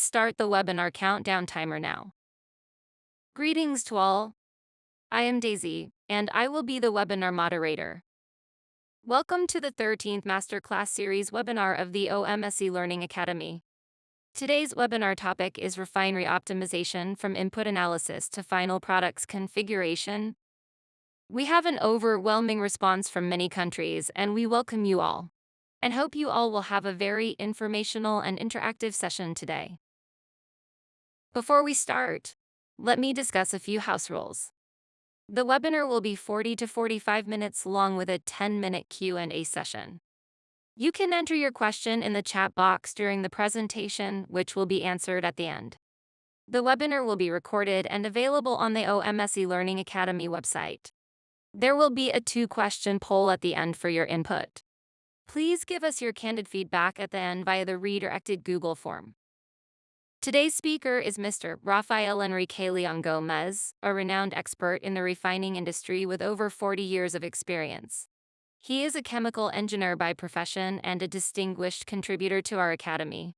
Please start the webinar countdown timer now. Greetings to all. I am Daisy, and I will be the webinar moderator. Welcome to the 13th Masterclass Series webinar of the OMS eLearning Academy. Today's webinar topic is refinery optimization from input analysis to final products configuration. We have an overwhelming response from many countries, and we welcome you all, and hope you all will have a very informational and interactive session today. Before we start, let me discuss a few house rules. The webinar will be 40 to 45 minutes long with a 10-minute Q&A session. You can enter your question in the chat box during the presentation, which will be answered at the end. The webinar will be recorded and available on the OMS eLearning Academy website. There will be a 2-question poll at the end for your input. Please give us your candid feedback at the end via the redirected Google form. Today's speaker is Mr. Rafael Enrique Leon Gomez, a renowned expert in the refining industry with over 40 years of experience. He is a chemical engineer by profession and a distinguished contributor to our academy.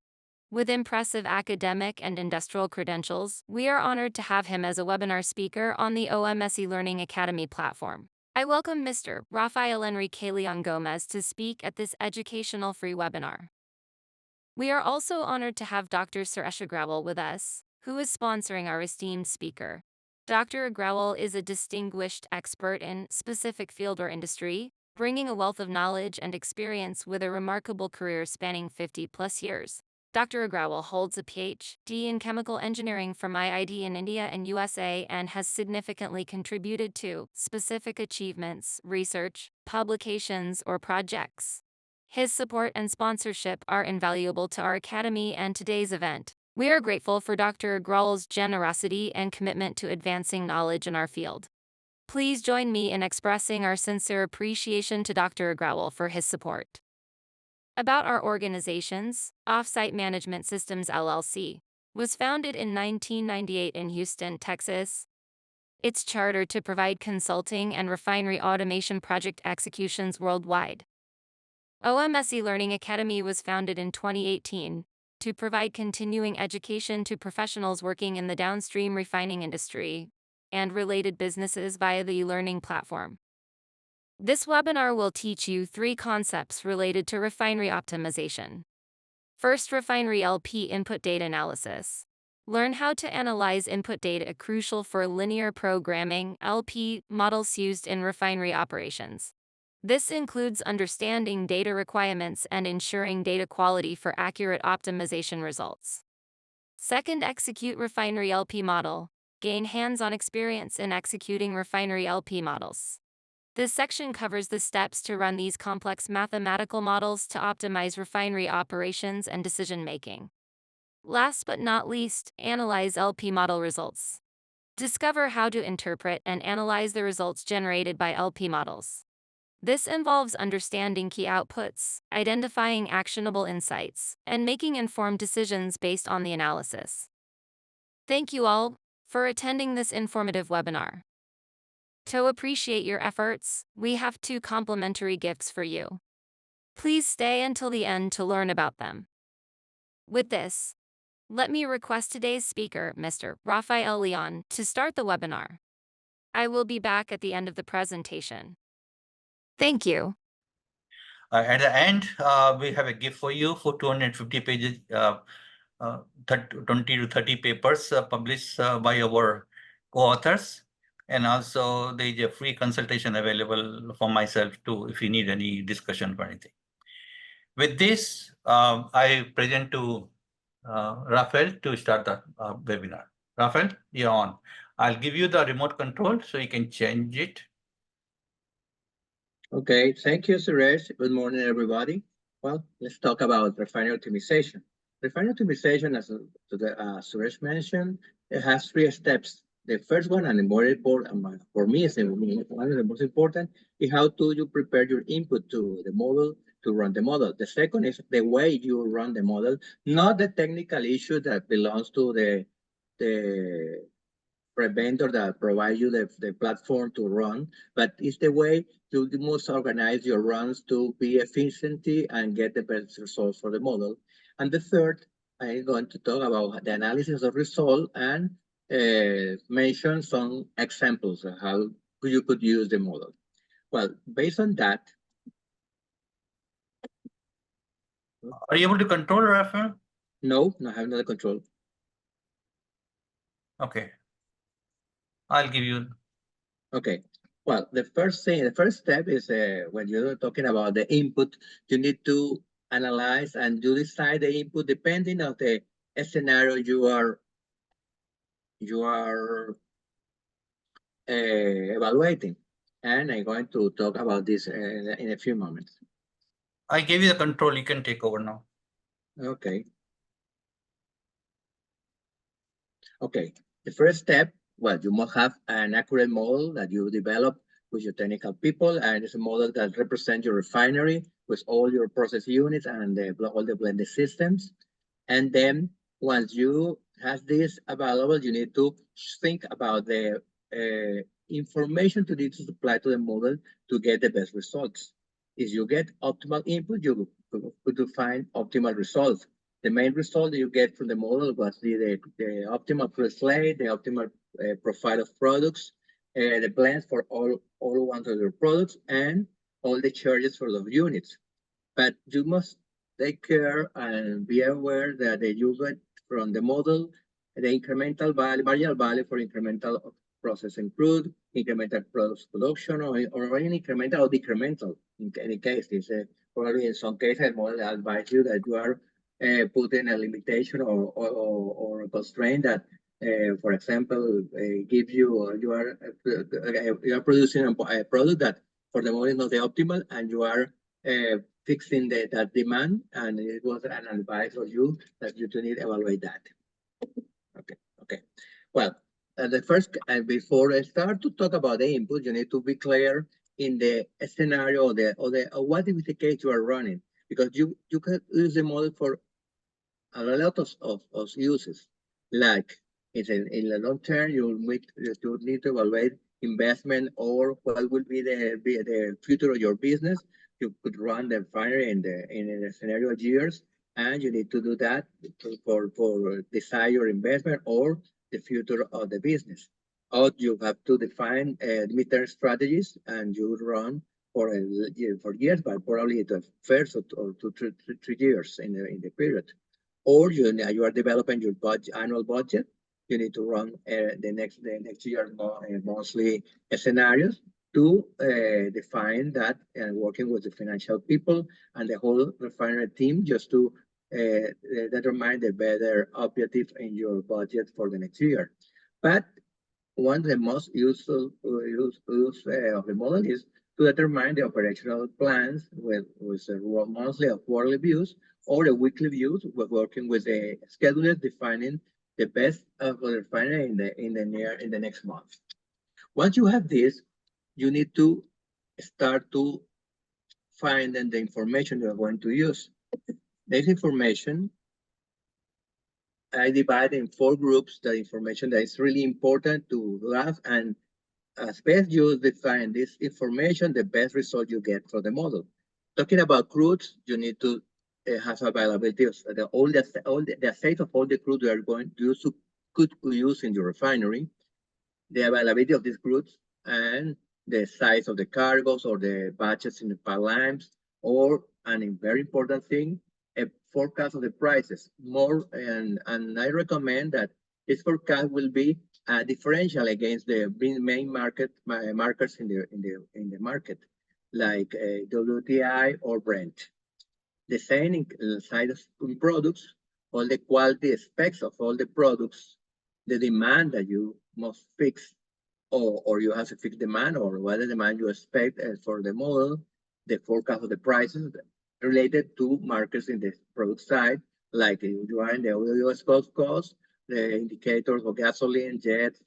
With impressive academic and industrial credentials, we are honored to have him as a webinar speaker on the OMS eLearning Academy platform. I welcome Mr. Rafael Enrique Leon Gomez to speak at this educational free webinar. We are also honored to have Dr. Suresh Agrawal with us, who is sponsoring our esteemed speaker. Dr. Agrawal is a distinguished expert in specific field or industry, bringing a wealth of knowledge and experience with a remarkable career spanning 50+ years. Dr. Agrawal holds a PhD in chemical engineering from IIT in India and USA and has significantly contributed to specific achievements, research, publications, or projects. His support and sponsorship are invaluable to our academy and today's event. We are grateful for Dr. Agrawal's generosity and commitment to advancing knowledge in our field. Please join me in expressing our sincere appreciation to Dr. Agrawal for his support. About our organizations, Offsite Management Systems LLC was founded in 1998 in Houston, Texas. It's chartered to provide consulting and refinery automation project executions worldwide. OMS eLearning Academy was founded in 2018 to provide continuing education to professionals working in the downstream refining industry and related businesses via the eLearning platform. This webinar will teach you 3 concepts related to refinery optimization. First, refinery LP input data analysis. Learn how to analyze input data crucial for linear programming LP models used in refinery operations. This includes understanding data requirements and ensuring data quality for accurate optimization results. Second, execute refinery LP model. Gain hands-on experience in executing refinery LP models. This section covers the steps to run these complex mathematical models to optimize refinery operations and decision-making. Last but not least, analyze LP model results. Discover how to interpret and analyze the results generated by LP models. This involves understanding key outputs, identifying actionable insights, and making informed decisions based on the analysis. Thank you all for attending this informative webinar. To appreciate your efforts, we have 2 complimentary gifts for you. Please stay until the end to learn about them. With this, let me request today's speaker, Mr. Rafael Leon, to start the webinar. I will be back at the end of the presentation. Thank you. At the end, we have a gift for you for 250 pages, 20 to 30 papers published by our co-authors. And also there is a free consultation available for myself too, if you need any discussion or anything. With this, I present to Rafael to start the webinar. Rafael, you're on. I'll give you the remote control so you can change it. Okay, thank you, Suresh. Good morning, everybody. Well, let's talk about refinery optimization. Refinery optimization, as Suresh mentioned, it has 3 steps. The first one, and the more important, for me, is one of the most important, is how do you prepare your input to the model to run the model. The second is the way you run the model, not the technical issue that belongs to the vendor that provides you the platform to run, but it's the way you must organize your runs to be efficient and get the best results for the model. And the third I'm going to talk about the analysis of result and mention some examples of how you could use the model. Well, based on that, Are you able to control, Rafael? no, I have another control. Okay. I'll give you. Okay. Well, the first step is when you're talking about the input, you need to analyze and you decide the input depending on the scenario you are evaluating. And I'm going to talk about this in a few moments. I gave you the control. You can take over now. Okay. Okay. The first step, well, you must have an accurate model that you develop with your technical people, and it's a model that represents your refinery with all your process units and all the blended systems. And then once you have this available, you need to think about the information to need to supply to the model to get the best results. If you get optimal input, you could find optimal results. The main result that you get from the model was the optimal slate, the optimal profile of products, the blends for all ones of your products, and all the charges for the units. But you must take care and be aware that you get from the model the incremental value, marginal value for incremental processing crude, incremental products production, or any incremental or decremental. In any case, it's probably in some cases, the model advise you that you are putting a limitation or a constraint that, for example, give you you are producing a product that for the moment is not the optimal, and you are fixing that demand, and it was an advice for you that you do need to evaluate that. Okay. Well, the first, before I start to talk about the input, you need to be clear in the scenario or what is the case you are running, because you can use the model for a lot of uses. Like in the long term, you need to evaluate investment or what will be the future of your business. You could run the refinery in the scenario of years, and you need to do that for decide your investment or the future of the business. Or you have to define midterm strategies, and you run for years, but probably the first or 2 3 years in the period. Or you are developing your annual budget. You need to run the next year monthly scenarios to define that, and working with the financial people and the whole refinery team just to determine the better objective in your budget for the next year. But one of the most useful use of the model is to determine the operational plans with monthly or quarterly views or the weekly views. We're working with the schedulers defining the best of the refinery in the next month. Once you have this, you need to start to find the information you're going to use. This information I divide in 4 groups the information that is really important to have, and as best you define this information, the best result you get for the model. Talking about crudes, you need to have availability of all the state of all the crude you are going to use, could use in your refinery, the availability of these crudes, and the size of the cargoes or the batches in the pipelines, or, and a very important thing, a forecast of the prices. And I recommend that this forecast will be a differential against the main markers in the market, like WTI or Brent. The same in side of products, all the quality specs of all the products, the demand that you must fix, or you have to fix demand, or what the demand you expect for the model, the forecast of the prices related to markets in the product side, like you are in the oil cost, the indicators of gasoline, jet,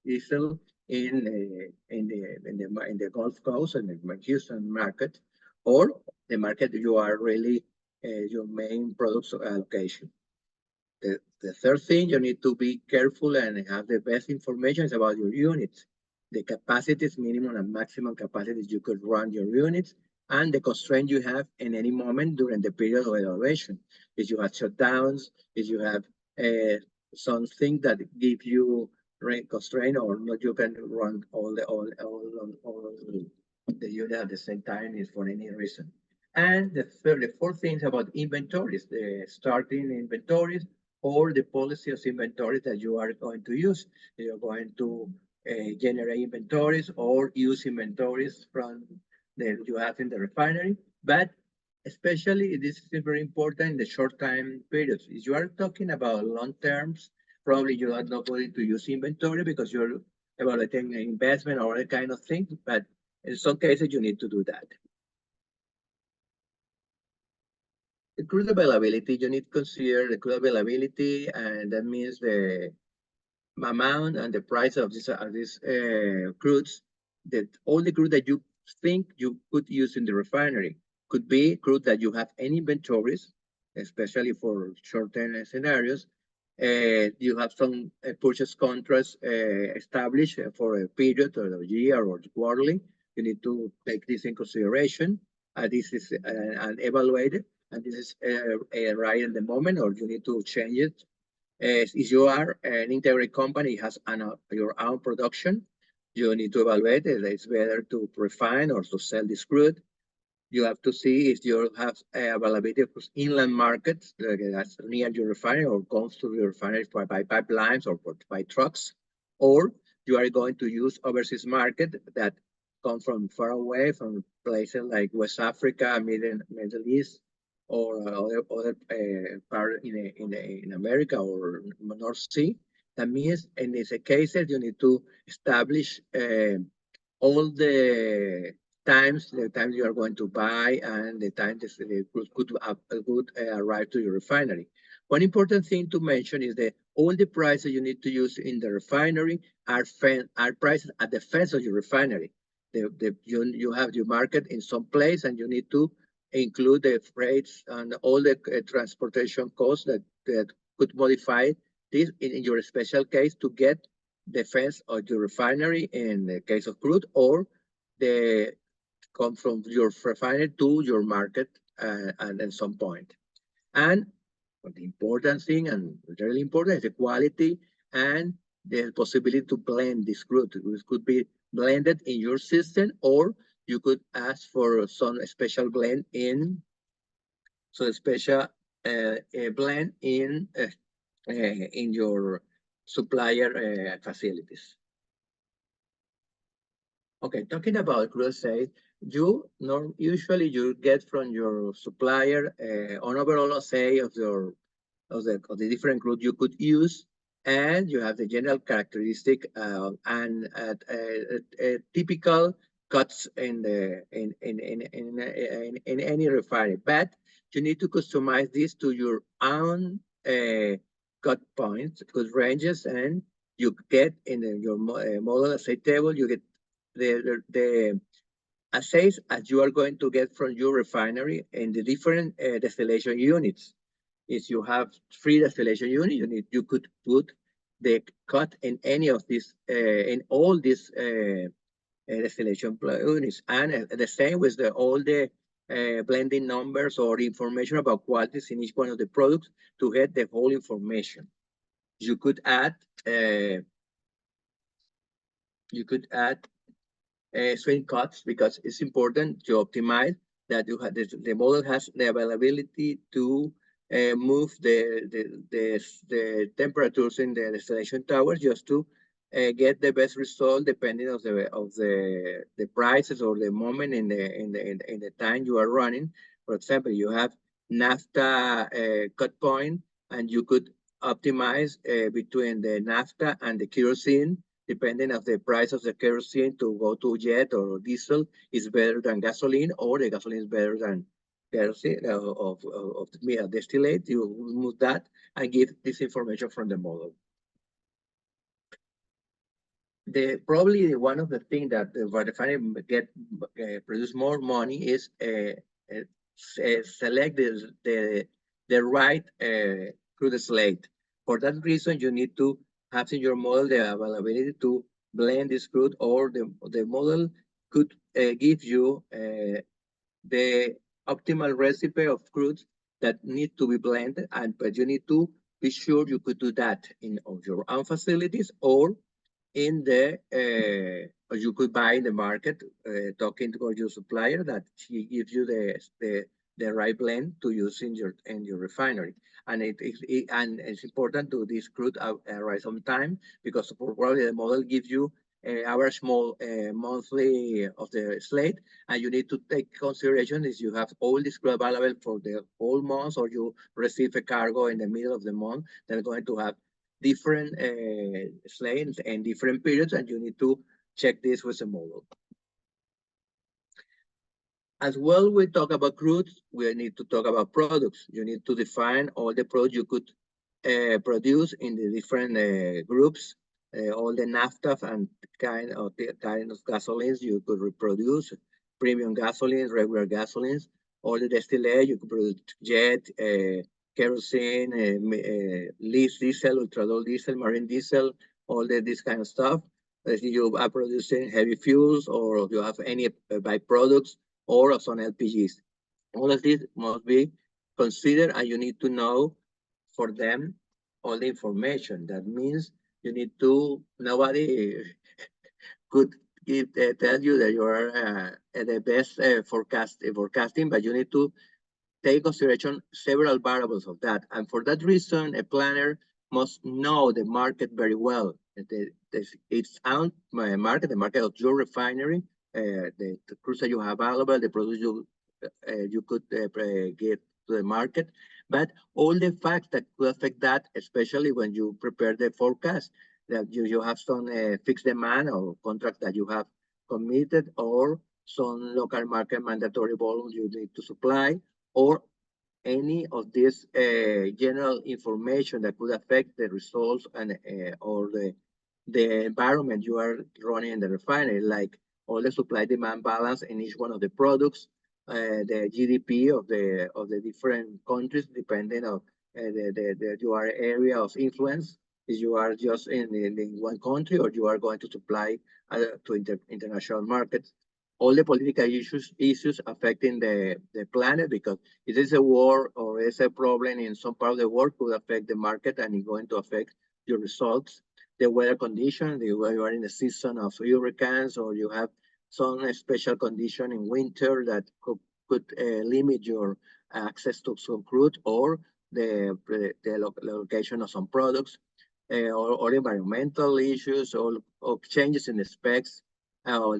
diesel in the Gulf Coast and the Houston market, or the market you are really your main products allocation. The third thing, you need to be careful and have the best information about your units. The capacities, minimum and maximum capacities you could run your units, and the constraint you have in any moment during the period of evaluation. If you have shutdowns, if you have something that give you constraint or not, you can run all the unit at the same time is for any reason. And the fourth thing is about inventories, the starting inventories or the policy of inventories that you are going to use. You're going to generate inventories or use inventories from that you have in the refinery, but especially this is very important in the short time periods. If you are talking about long terms, probably you are not going to use inventory because you're evaluating investment or other kind of thing, but in some cases you need to do that. The crude availability, you need to consider the crude availability, and that means the amount and the price of these crudes, that all the crude that you think you could use in the refinery could be crude that you have any inventories, especially for short-term scenarios. You have some purchase contracts established for a period or a year or quarterly. You need to take this in consideration. This is and evaluate it, and this is right at the moment, or you need to change it if you are an integrated company, has your own production, you need to evaluate it. It's better to refine or to sell this crude. You have to see if you have availability of inland markets that's near your refinery or comes to your refinery by pipelines or by trucks, or you are going to use overseas market that come from far away, from places like West Africa, Middle East, or other part in America or North Sea. That means in these cases you need to establish all the times you are going to buy and the time the good arrive to your refinery. One important thing to mention is that all the prices you need to use in the refinery are prices at the fence of your refinery. You have your market in some place, and you need to include the freights and all the transportation costs that could modify this in your special case to get the fence of your refinery in the case of crude, or the come from your refinery to your market and at some point. And the important thing, and really important, is the quality and the possibility to blend this crude. It could be blended in your system, or you could ask for some special blend in, so a special blend in your supplier facilities. Okay, talking about crude sales, usually you get from your supplier an overall say of the different crude you could use, and you have the general characteristic and typical cuts in any refinery. But you need to customize this to your own cut points, cut ranges, and you get in your model assay table, you get the assays as you are going to get from your refinery in the different distillation units. If you have 3 distillation units, you could put the cut in any of these in all these distillation units, and the same with all the blending numbers or information about qualities in each one of the products to get the whole information. You could add swing cuts, because it's important to optimize that you have the model has the availability to move the temperatures in the distillation towers just to get the best result depending of the prices or the moment in the time you are running. For example, you have naphtha cut point, and you could optimize between the naphtha and the kerosene. Depending of the price of the kerosene, to go to jet or diesel is better than gasoline, or the gasoline is better than kerosene of distillate. You remove that and give this information from the model. Probably one of the things that the refinery produce more money is select the right crude slate. For that reason, you need to have in your model the availability to blend this crude, or the model could give you the optimal recipe of crudes that need to be blended, but you need to be sure you could do that in your own facilities or in the or you could buy in the market, talking to your supplier that he gives you the right blend to use in your refinery. And and it's important to this crude arrive on time because probably the model gives you average small monthly of the slate, and you need to take consideration is you have all this crude available for the whole month, or you receive a cargo in the middle of the month. They're going to have different slates and different periods, and you need to check this with the model. As well, we talk about crudes, we need to talk about products. You need to define all the products you could produce in the different groups, all the naphtha and kind of gasolines you could reproduce, premium gasolines, regular gasolines, all the distillate you could produce jet, kerosene, leaf diesel, ultra-low diesel, marine diesel, all this kind of stuff. If you are producing heavy fuels or you have any byproducts or some LPGs. All of this must be considered, and you need to know for them all the information. That means you need to, nobody could tell you that you are the best forecasting, but you need to take consideration several variables of that. And for that reason, a planner must know the market very well. Its own market, the market of your refinery, the crude that you have available, the products you could get to the market, but all the facts that could affect that, especially when you prepare the forecast, that you have some fixed demand or contract that you have committed, or some local market mandatory volume you need to supply, or any of this general information that could affect the results and or the environment you are running in the refinery, like all the supply demand balance in each one of the products, the GDP of the different countries, depending on your area of influence. If you are just in one country, or you are going to supply to international markets, all the political issues affecting the planet, because if there's a war or there's a problem in some part of the world, could affect the market and it's going to affect your results. The weather condition, you are in a season of hurricanes, or you have some special condition in winter that could limit your access to some crude, or the location of some products, or environmental issues, or changes in the specs. Well,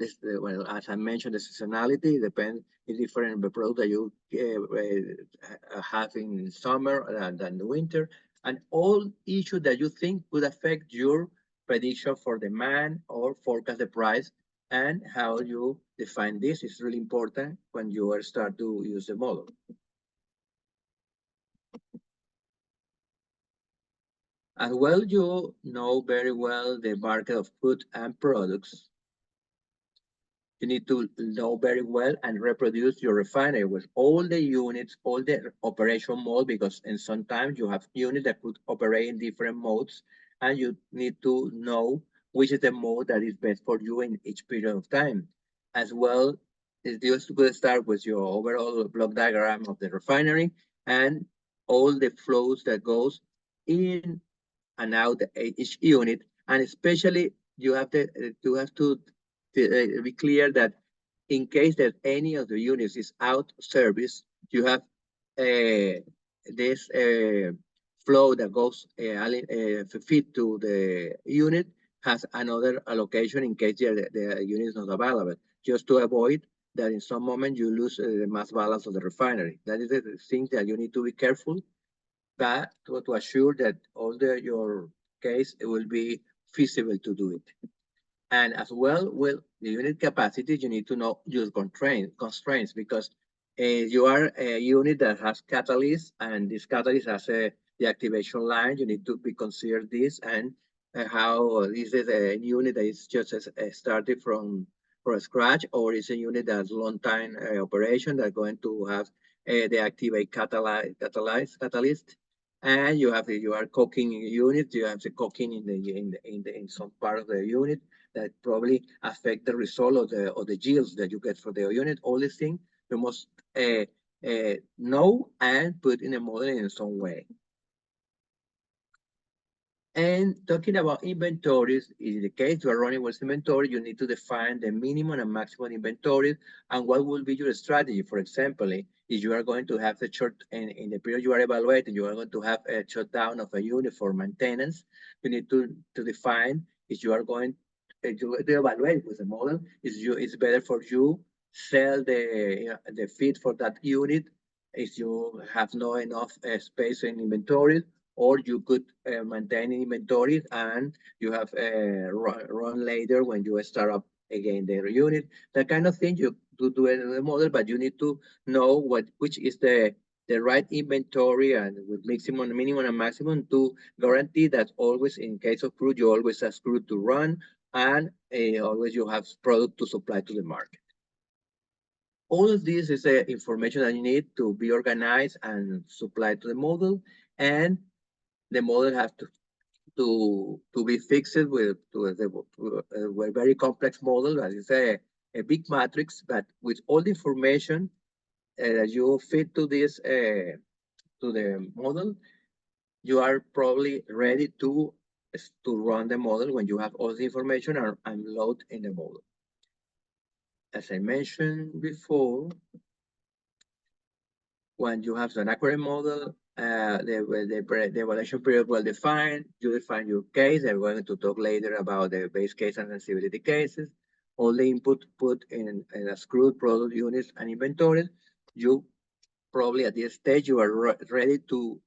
as I mentioned, the seasonality depends in different products that you have in summer than the winter, and all issues that you think could affect your prediction for demand or forecast the price. And how you define this is really important when you start to use the model. As well, you know very well the market of food and products. You need to know very well and reproduce your refinery with all the units, all the operation mode, because in sometimes you have units that could operate in different modes, and you need to know which is the mode that is best for you in each period of time. As well, it's just to start with your overall block diagram of the refinery and all the flows that goes in and out each unit, and especially you have to be clear that in case that any of the units is out of service, you have this flow that goes fit to the unit has another allocation in case the unit is not available, just to avoid that in some moment you lose the mass balance of the refinery. That is the thing that you need to be careful, but to assure that all your case it will be feasible to do it. And as well, with the unit capacity, you need to know your constraints, because you are a unit that has catalyst, and this catalyst has the activation line. You need to be considered this, and how this is a unit that is just started from scratch, or is a unit that's long time operation that's going to have the activate catalyst. And you are cooking unit. You have the cooking in some part of the unit that probably affect the result of the yields that you get for the unit. All these things You must know and put in a model in some way. And talking about inventories, in the case you are running with inventory, you need to define the minimum and maximum inventory and what will be your strategy. For example, if you are going to have the short, in the period you are evaluating, you are going to have a shutdown of a unit for maintenance, you need to define if you are going to evaluate with the model, it's better for you sell the feed for that unit if you have not enough space in inventory, or you could maintain inventory and you have run later when you start up again the unit. That kind of thing you do it in the model, but you need to know which is the right inventory and with maximum, minimum, and maximum to guarantee that always in case of crude, you always have crude to run and always you have product to supply to the market. All of this is the information that you need to be organized and supply to the model, and the model has to be fixed with a very complex model that is a big matrix, but with all the information that you fit to the model, you are probably ready to run the model when you have all the information and load in the model. As I mentioned before, when you have an accurate model, the evaluation period well defined, you define your case. I'm going to talk later about the base case and sensibility cases. All the input put in a screwed product units and inventories. You probably at this stage you are ready to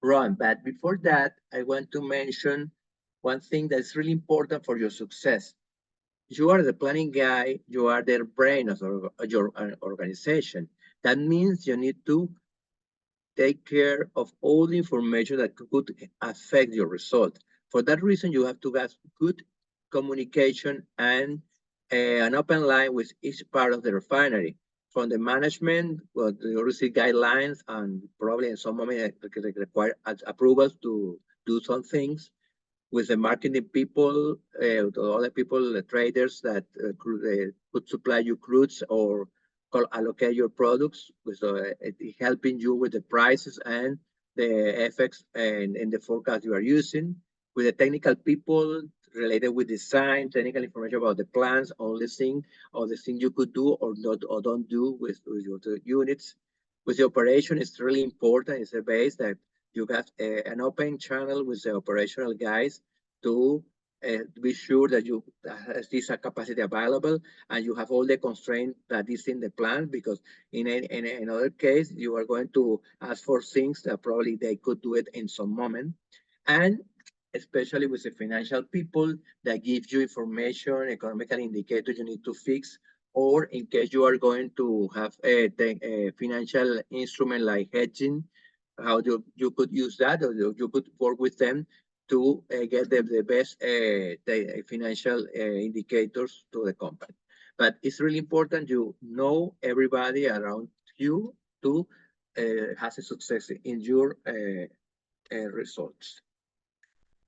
run. But before that, I want to mention one thing that's really important for your success. You are the planning guy, you are the brain of your organization. That means you need to take care of all the information that could affect your result. For that reason, you have to have good communication and an open line with each part of the refinery. From the management, well, you receive guidelines and probably in some moment require approvals to do some things with the marketing people, the other people, the traders that could supply you crudes or allocate your products, with helping you with the prices and the effects and the forecast you are using. With the technical people related with design, technical information about the plans, all the thing, or the thing you could do or not or don't do with your units. With the operation, it's really important. It's a base that you have an open channel with the operational guys to be sure that you this a capacity available and you have all the constraints that is in the plan, because in another case you are going to ask for things that probably they could do it in some moment. And especially with the financial people that give you information, economical indicators you need to fix, or in case you are going to have a financial instrument like hedging, how you could use that, or you could work with them to get the best the financial indicators to the company. But it's really important you know everybody around you to have a success in your results.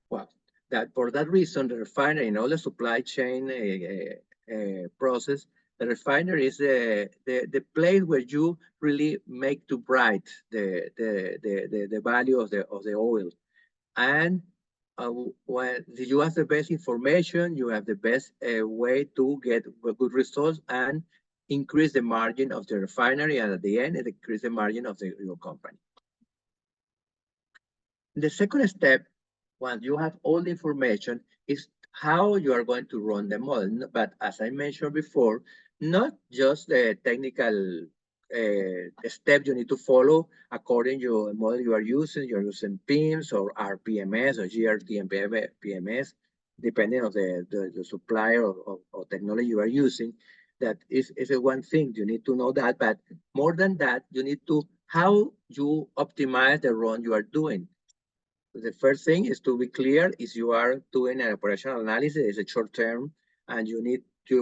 Well, that for that reason, the refinery and all the supply chain process, the refinery is the place where you really make to bright the value of the oil. And when you have the best information, you have the best way to get good results and increase the margin of the refinery, and at the end, it increase the margin of your company. The second step, once you have all the information, is how you are going to run the model. But as I mentioned before, not just the technical step you need to follow according to the model you are using. You're using PIMS or RPMS or GRT and PMS, depending on the supplier or technology you are using. That is a one thing. You need to know that. But more than that, you need to how you optimize the run you are doing. The first thing is to be clear is you are doing an operational analysis, it's a short term, and you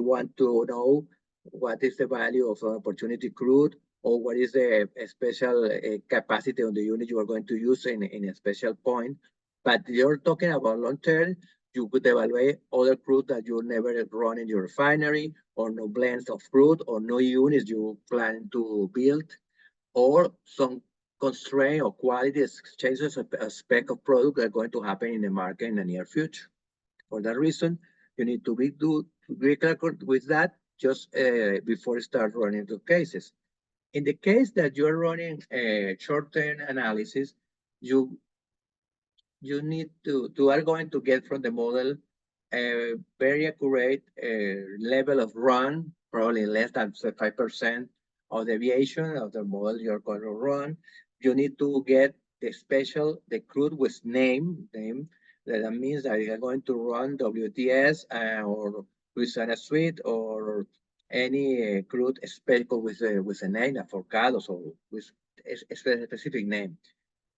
want to know what is the value of an opportunity crude, or what is the special capacity on the unit you are going to use in a special point. But you're talking about long term, you could evaluate other crude that you never run in your refinery, or no blends of crude, or no units you plan to build, or some constraint or quality changes of a spec of product that are going to happen in the market in the near future. For that reason, you need to be careful with that just before you start running the cases. In the case that you're running a short-term analysis, you need to are going to get from the model a very accurate level of run, probably less than 5% of deviation of the model you're going to run. You need to get the crude with name. That means that you're going to run WTS or Louisiana Suite or any crude speckled with a name, a Forcados, or with a specific name,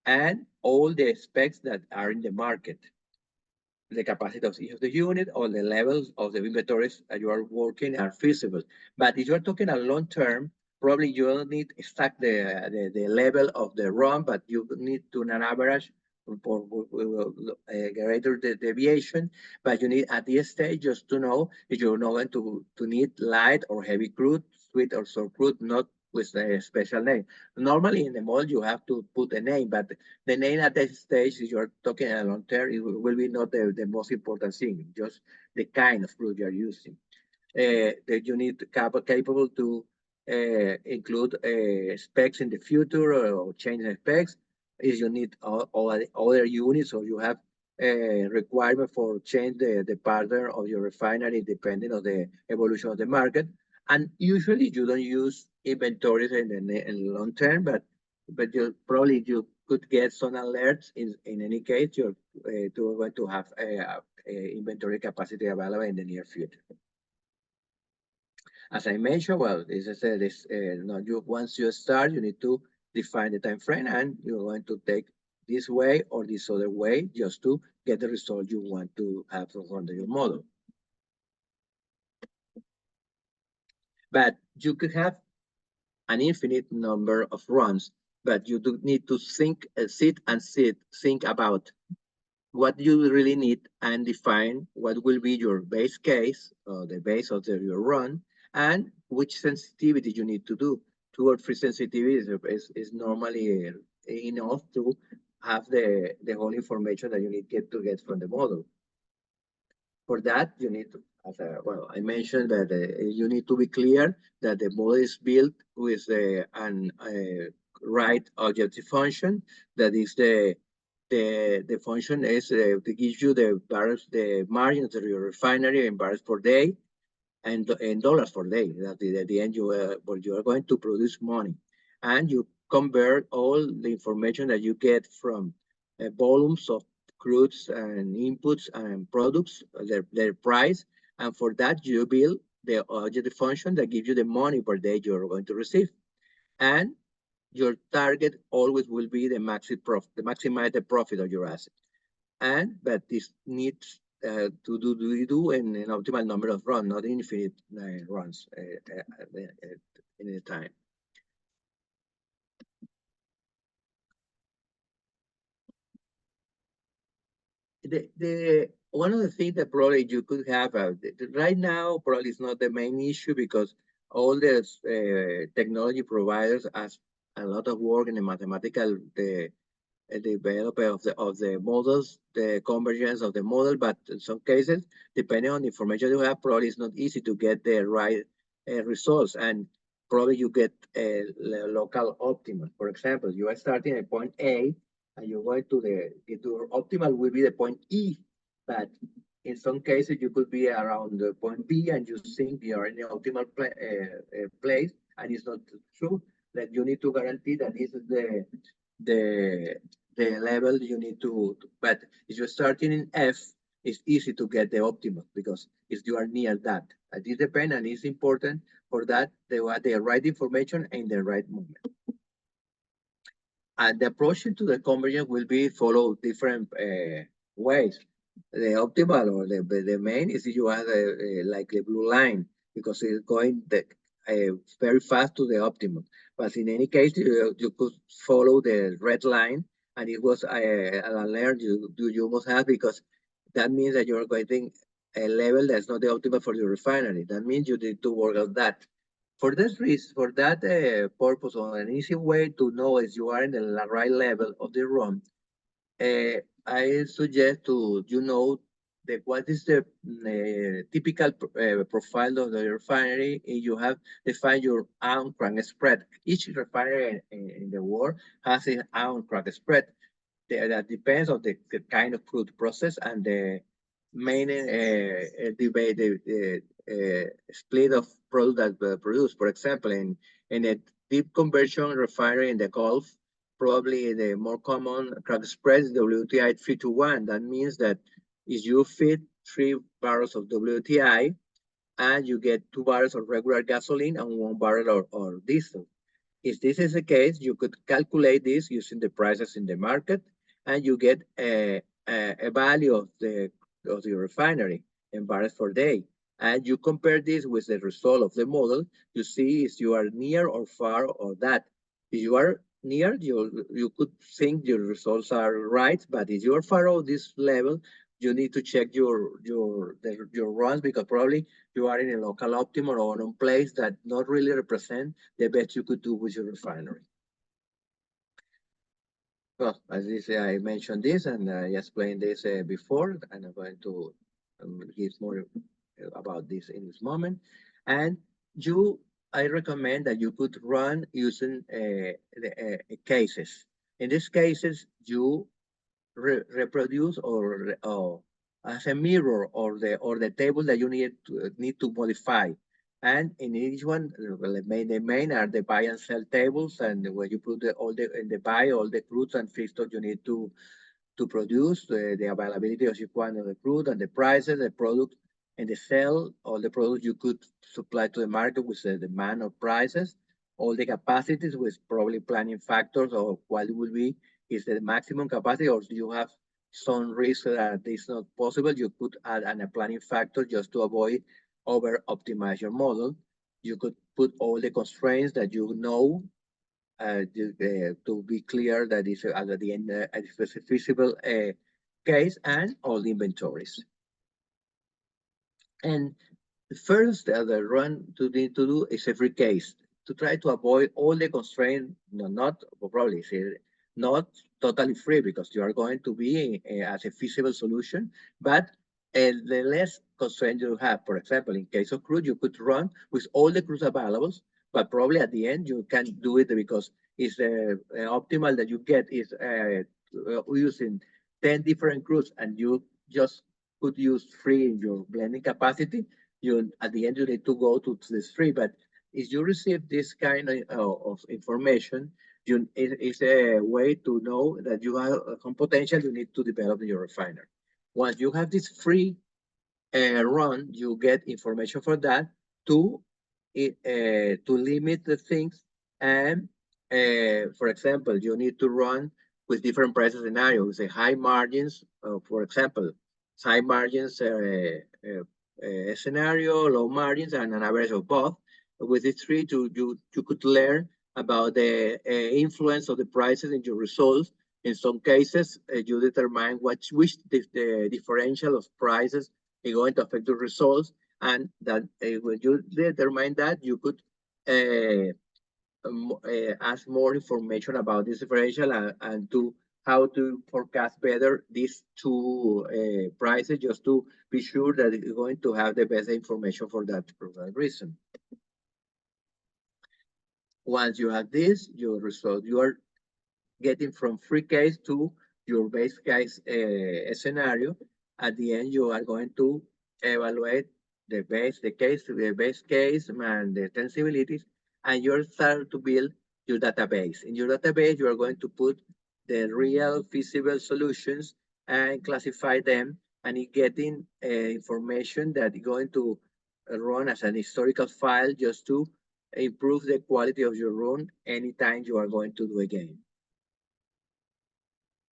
and all the specs that are in the market, the capacity of each of the unit or the levels of the inventories that you are working are feasible. But if you're talking a long term, probably you don't need exact the level of the run, but you need to an average for greater deviation. But you need at this stage just to know if you're not going to need light or heavy crude, sweet or sour crude, not with a special name. Normally in the model you have to put a name, but the name at that stage, if you're talking a long term, it will be not the most important thing, just the kind of crude you're using. That you need capable to include specs in the future or change the specs. Is you need all other units, or you have a requirement for change the partner of your refinery depending on the evolution of the market. And usually you don't use inventories in the long term, but you probably you could get some alerts in any case you're going to have a inventory capacity available in the near future. As I mentioned, well, this is once you start, you need to define the time frame, and you're going to take this way or this other way just to get the result you want to have from your model. But you could have an infinite number of runs, but you do need to think about what you really need and define what will be your base case, the base of your run, and which sensitivity you need to do. 2 or 3 sensitivities is normally enough to have the whole information that you need to get from the model. For that, you need to, well, I mentioned that you need to be clear that the model is built with an right objective function. That is the function is to give you the barrels, the margins of your refinery in barrels per day and dollars per day. That at the end you are going to produce money, and you convert all the information that you get from volumes of crudes and inputs and products, their price, and for that you build the objective function that gives you the money per day you're going to receive. And your target always will be the maximize the profit of your asset. But this needs to do in an optimal number of runs, not infinite runs in a time. One of the things that probably you could have right now probably is not the main issue, because all the technology providers has a lot of work in the mathematical development of the models, the convergence of the model. But in some cases, depending on the information you have, probably it's not easy to get the right results, and probably you get a local optimum. For example, you are starting at point A, and you're going to your optimal will be the point E, but in some cases you could be around the point B and you think you're in the optimal place, and it's not true. That you need to guarantee that this is the level you need to. But if you're starting in F, it's easy to get the optimal because if you are near that. This depends, and it's important for that they want the right information in the right moment. And the approach to the convergence will be follow different ways. The optimal or the main is you have like the blue line, because it's going very fast to the optimum. But in any case, you could follow the red line, and it was an alert you must have, because that means that you're getting a level that's not the optimal for your refinery. That means you need to work on that. For this reason, for that purpose, or an easy way to know if you are in the right level of the run, I suggest to what is the typical profile of the refinery. You have defined your own crack spread. Each refinery in the world has its own crack spread. That depends on the kind of crude process and the main debate, the split of product that produced. For example, in a deep conversion refinery in the Gulf, probably the more common crack spread is WTI 3 to 1. That means that if you feed 3 barrels of WTI and you get 2 barrels of regular gasoline and 1 barrel or diesel. If this is the case, you could calculate this using the prices in the market, and you get a value of the refinery in barrels per day. And you compare this with the result of the model to see if you are near or far of that. If you are near, you could think your results are right, but if you are far of this level, you need to check your runs, because probably you are in a local optimal or on a place that not really represent the best you could do with your refinery. Well, as I mentioned this and I explained this before, and I'm going to give more about this in this moment. And I recommend that you could run using the cases. In these cases, you reproduce or as a mirror or the table that you need to modify. And in each one, the main are the buy and sell tables, and where you put all the in the buy all the crudes and feedstock you need to produce, the availability of each of the crude and the prices, the product, and the sell, all the products you could supply to the market with the demand or prices, all the capacities with probably planning factors or what it will be, is the maximum capacity, or you have some risk that it's not possible, you could add a planning factor just to avoid over optimize your model. You could put all the constraints that you know to be clear that it's at the end a feasible case, and all the inventories. And the first the run to need to do is every case to try to avoid all the constraints, not probably not totally free, because you are going to be as a feasible solution, but the less constraint you have. For example, in case of crude, you could run with all the crudes available, but probably at the end you can't do it because it's optimal that you get is using 10 different crudes, and you just could use 3 in your blending capacity. You at the end you need to go to this 3, but if you receive this kind of information, it's a way to know that you have some potential you need to develop in your refinery. Once you have this free run, you get information for that to limit the things. And for example, you need to run with different price scenarios, say high margins, for example, high margins scenario, low margins, and an average of both. With these three, you could learn about the influence of the prices in your results. In some cases, you determine which the differential of prices is going to affect the results, and that when you determine that, you could ask more information about this differential, and to how to forecast better these two prices, just to be sure that you're going to have the best information for that reason. Once you have this, your result, you are getting from free case to your base case scenario. At the end, you are going to evaluate the base case, and the sensibilities, and you're starting to build your database. In your database, you are going to put the real feasible solutions and classify them, and getting information that is going to run as an historical file, just to improve the quality of your run anytime you are going to do a game.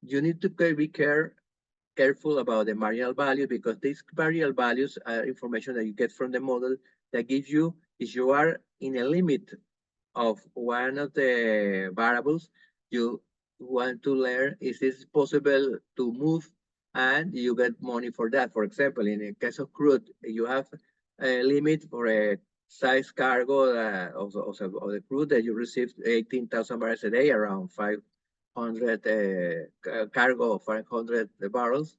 You need to be careful about the marginal value, because these marginal values are information that you get from the model that gives you, if you are in a limit of one of the variables, you want to learn, is it possible to move and you get money for that. For example, in the case of crude, you have a limit for a size cargo of the crude that you received 18,000 barrels a day, around 500 cargo of 500 barrels,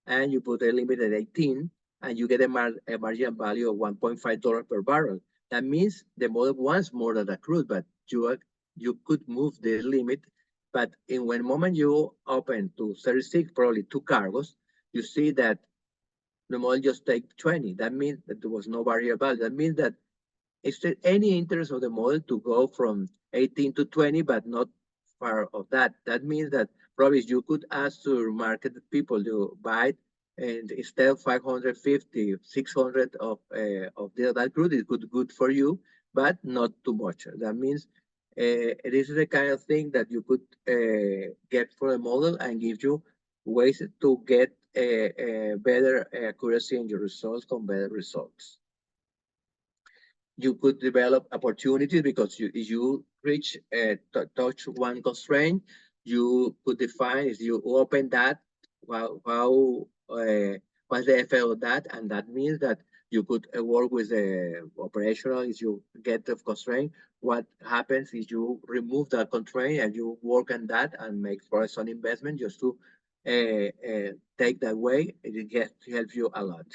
and you put a limit at 18, and you get a margin value of $1.5 per barrel. That means the model wants more than the crude, but you could move the limit. But in one moment you open to 36, probably two cargos, you see that the model just take 20. That means that there was no barrier value. That means that is there any interest of the model to go from 18 to 20, but not far of that? That means that probably you could ask to market people to buy it, and instead of 550, 600 of that crude, it could good for you, but not too much. That means this is the kind of thing that you could get for a model and give you ways to get a better accuracy in your results, con better results. You could develop opportunities because you reach touch one constraint, you could define, if you open that, what's the effect of that, and that means that you could work with the operational. If you get the constraint, what happens is you remove that constraint and you work on that and make for some investment just to take that way. It helps you a lot.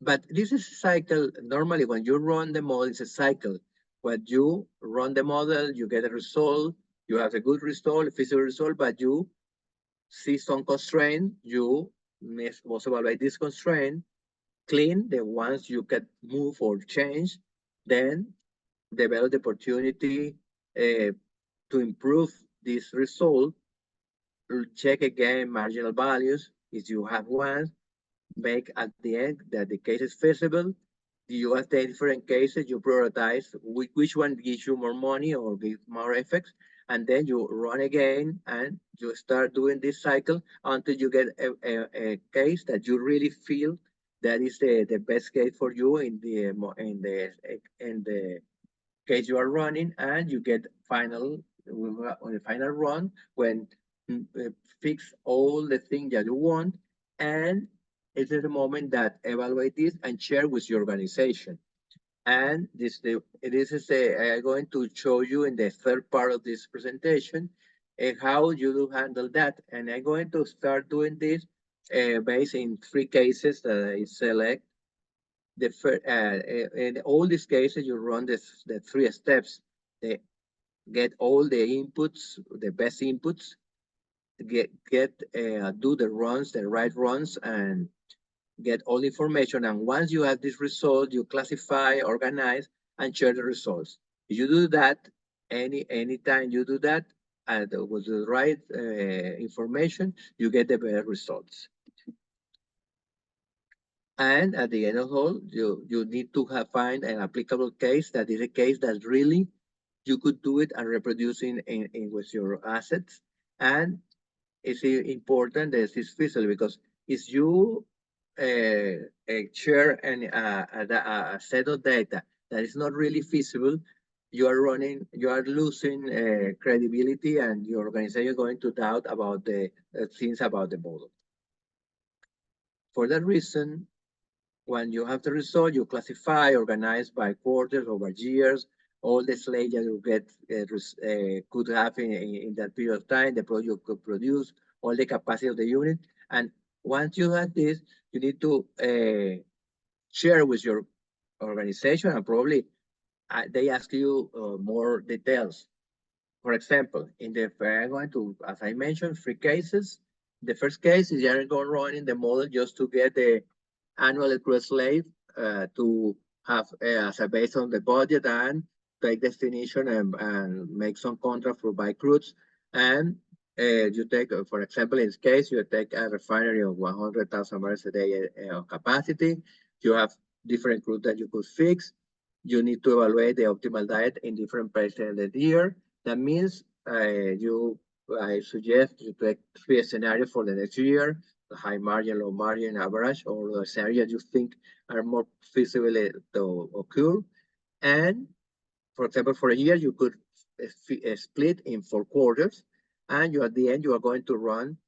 But this is a cycle. Normally, when you run the model, it's a cycle. When you run the model, you get a result, you have a good result, a physical result, but you see some constraint, you must evaluate this constraint, clean the ones you can move or change, then develop the opportunity to improve this result, check again marginal values, if you have one, make at the end that the case is feasible. You have the different cases, you prioritize which one gives you more money or gives more effects, and then you run again and you start doing this cycle until you get a case that you really feel that is the best case for you in the case you are running, and you get on the final run when fix all the things that you want, and it is the moment that evaluate this and share with your organization. And this is I'm going to show you in the third part of this presentation how you do handle that. And I'm going to start doing this based in three cases that I select. In all these cases, you run the three steps. They get all the inputs, the best inputs, do the runs, the right runs, and get all the information. And once you have this result, you classify, organize, and share the results. If you do that, anytime you do that, and with the right information, you get the better results. And at the end of all, you need to find an applicable case that is a case that really you could do it and reproduce in with your assets. And it's important that it's feasible, because if you share a set of data that is not really feasible, you are losing credibility, and your organization is going to doubt about the things about the model. For that reason, when you have the result, you classify, organize by quarters, over years, all the slate that you get could have in that period of time, the product could produce, all the capacity of the unit. And once you have this, you need to share with your organization, and probably they ask you more details. For example, I'm going to, as I mentioned, three cases. The first case is you're going to run in the model just to get the annual crude slate to have as a base on the budget, and take destination and make some contract for buy crudes. And you take, for example, in this case, you take a refinery of 100,000 barrels a day of capacity. You have different crude that you could fix. You need to evaluate the optimal diet in different places in the year. That means I suggest you take three scenarios for the next year: the high margin, low margin, average, or the scenarios you think are more feasible to occur. And for example, for a year, you could split in 4 quarters, and at the end, you are going to run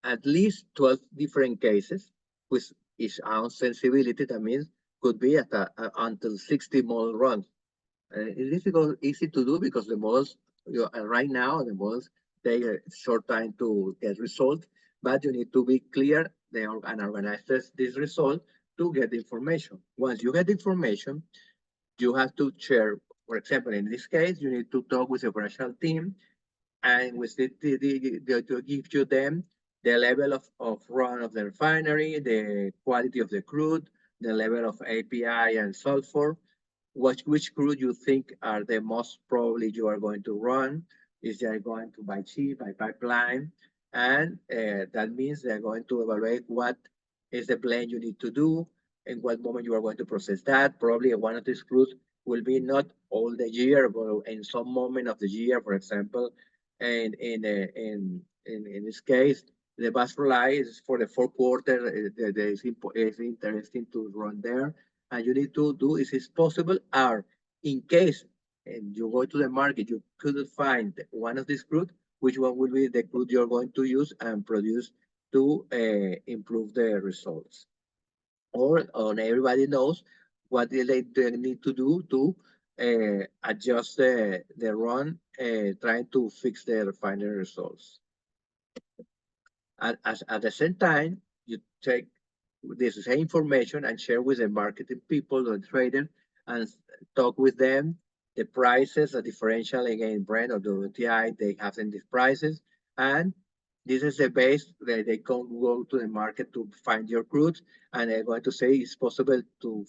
at least 12 different cases with its own sensibility. That means could be at until 60 model runs. It's difficult, easy to do because the models, right now, the models take a short time to get results, but you need to be clear and organize this result to get the information. Once you get the information, you have to share. For example, in this case, you need to talk with the operational team and with to give you them the level of run of the refinery, the quality of the crude, the level of API and sulfur, which crude you think are the most probably you are going to run. Is they going to by ship, by pipeline, and that means they're going to evaluate what is the blend you need to do, and what moment you are going to process that. Probably one of these crudes will be not all the year, but in some moment of the year, for example, and in this case, the Bachelor is for the fourth quarter. It's interesting to run there, and you need to do is possible. Or in case and you go to the market, you couldn't find one of these crude, which one will be the crude you're going to use and produce to improve the results. Or on everybody knows what they need to do to adjust the run, trying to fix the refinery results. At the same time, you take this same information and share with the marketing people or trader and talk with them the prices, the differential against Brent or WTI they have in these prices. And this is the base that they can go to the market to find your crude, and they're going to say it's possible to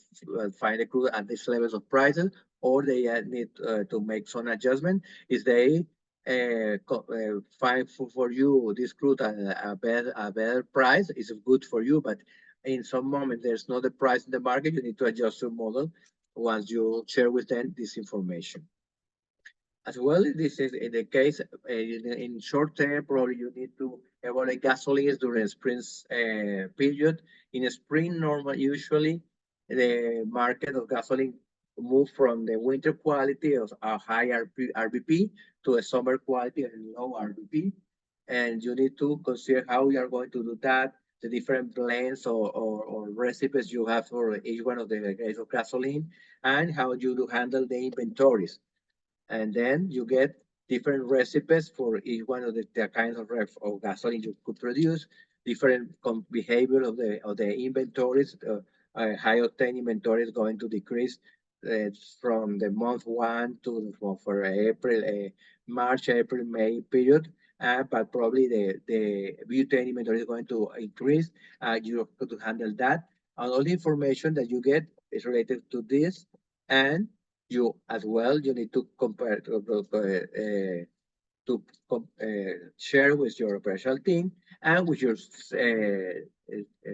find a crude at these levels of prices, or they need to make some adjustment. Is they find for you this crude at a better price is good for you, but in some moment there's not a price in the market, you need to adjust your model once you share with them this information. As well, this is in the case in short term, probably you need to evaluate gasolines during spring period. In spring, normal usually the market of gasoline move from the winter quality of a high RBP to a summer quality and low RBP, and you need to consider how you are going to do that, the different blends or recipes you have for each one of the grades of gasoline, and how you do handle the inventories. And then you get different recipes for each one of the kinds of gasoline you could produce, different behavior of the inventories. High octane inventory is going to decrease from the month one to for April, March, April, May period. But probably the butane inventory is going to increase. You have to handle that. And all the information that you get is related to this, and you as well you need to compare share with your operational team and with your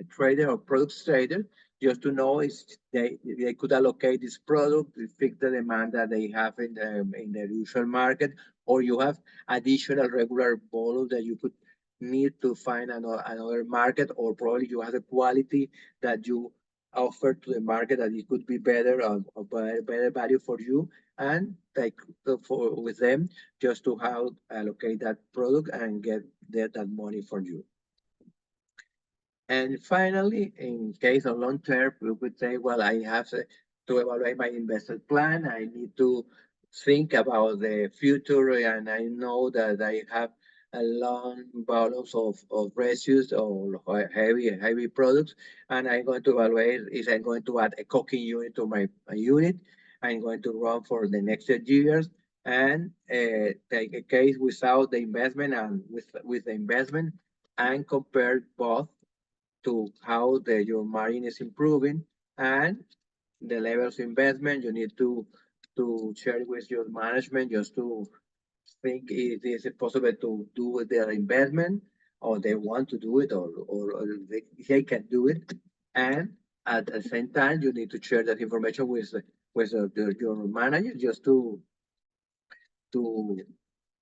trader or products trader, just to know if they could allocate this product to fit the demand that they have in the usual market, or you have additional regular volume that you could need to find another market, or probably you have a quality that you offer to the market that it could be better of better value for you, and like with them just to how allocate that product and get that money for you. And finally, in case of long term, we could say, well, I have to evaluate my investment plan. I need to think about the future, and I know that I have a long balance of residues or heavy products, and I'm going to evaluate is I'm going to add a coking unit to my unit. I'm going to run for the next years and take a case without the investment and with the investment, and compare both to how your margin is improving and the levels of investment. You need to share with your management just to think if it is possible to do with their investment, or they want to do it, or they can do it. And at the same time, you need to share that information with your manager just to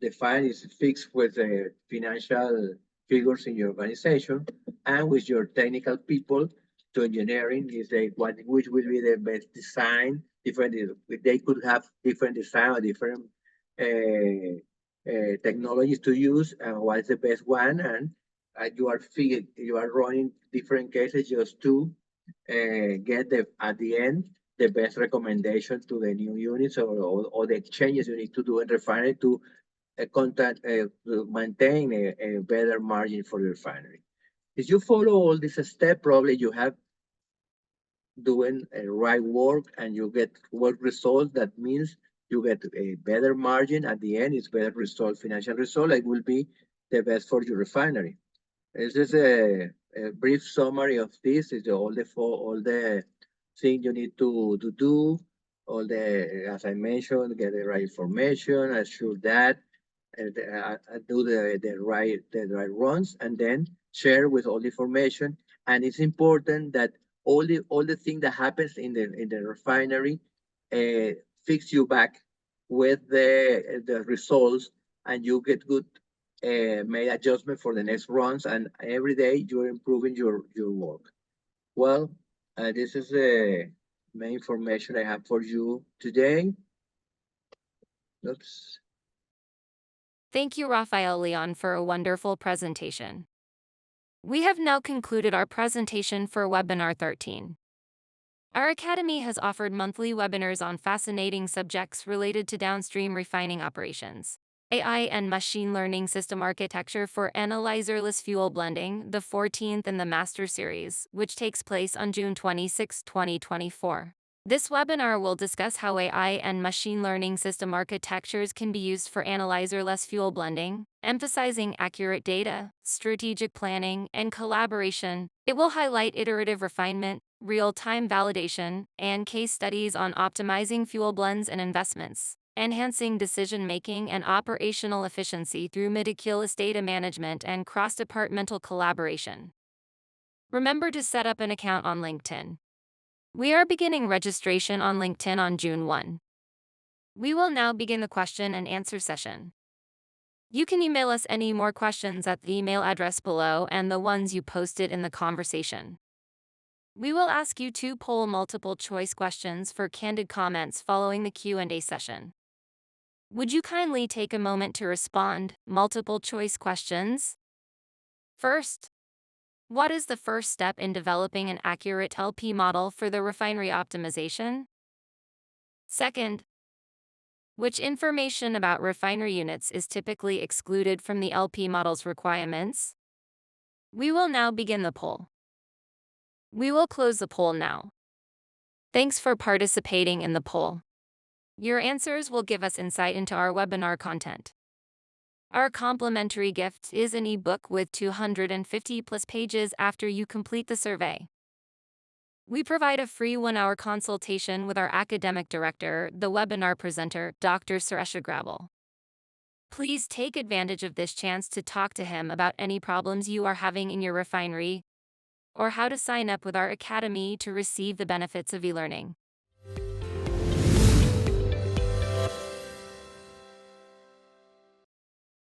define is fixed with the financial figures in your organization, and with your technical people to engineering is which will be the best design. Different, they could have different design or different technologies to use, and what is the best one, and you are running different cases just to get at the end the best recommendation to the new units or the changes you need to do in refinery to to maintain a better margin for the refinery. If you follow all these steps, probably you have doing right work and you get work results. That means you get a better margin at the end. It's better result, financial result. It will be the best for your refinery. This is a brief summary of this. Is all the things you need to do. All the, as I mentioned, get the right information, assure that, do the right runs, and then share with all the information. And it's important that all the thing that happens in the refinery fix you back with the results, and you get good made adjustment for the next runs, and every day you're improving your work. Well, this is the main information I have for you today. Oops. Thank you, Rafael Leon, for a wonderful presentation. We have now concluded our presentation for Webinar 13. Our Academy has offered monthly webinars on fascinating subjects related to downstream refining operations, AI and machine learning system architecture for analyzerless fuel blending, the 14th in the Master Series, which takes place on June 26, 2024. This webinar will discuss how AI and machine learning system architectures can be used for analyzer-less fuel blending, emphasizing accurate data, strategic planning, and collaboration. It will highlight iterative refinement, real-time validation, and case studies on optimizing fuel blends and investments, enhancing decision-making and operational efficiency through meticulous data management and cross-departmental collaboration. Remember to set up an account on LinkedIn. We are beginning registration on LinkedIn on June 1. We will now begin the question and answer session. You can email us any more questions at the email address below and the ones you posted in the conversation. We will ask you to poll multiple choice questions for candid comments following the Q&A session. Would you kindly take a moment to respond multiple choice questions? First, what is the first step in developing an accurate LP model for the refinery optimization? Second, which information about refinery units is typically excluded from the LP model's requirements? We will now begin the poll. We will close the poll now. Thanks for participating in the poll. Your answers will give us insight into our webinar content. Our complimentary gift is an ebook with 250 plus pages after you complete the survey. We provide a free 1-hour consultation with our academic director, the webinar presenter, Dr. Suresh Agrawal. Please take advantage of this chance to talk to him about any problems you are having in your refinery, or how to sign up with our academy to receive the benefits of eLearning.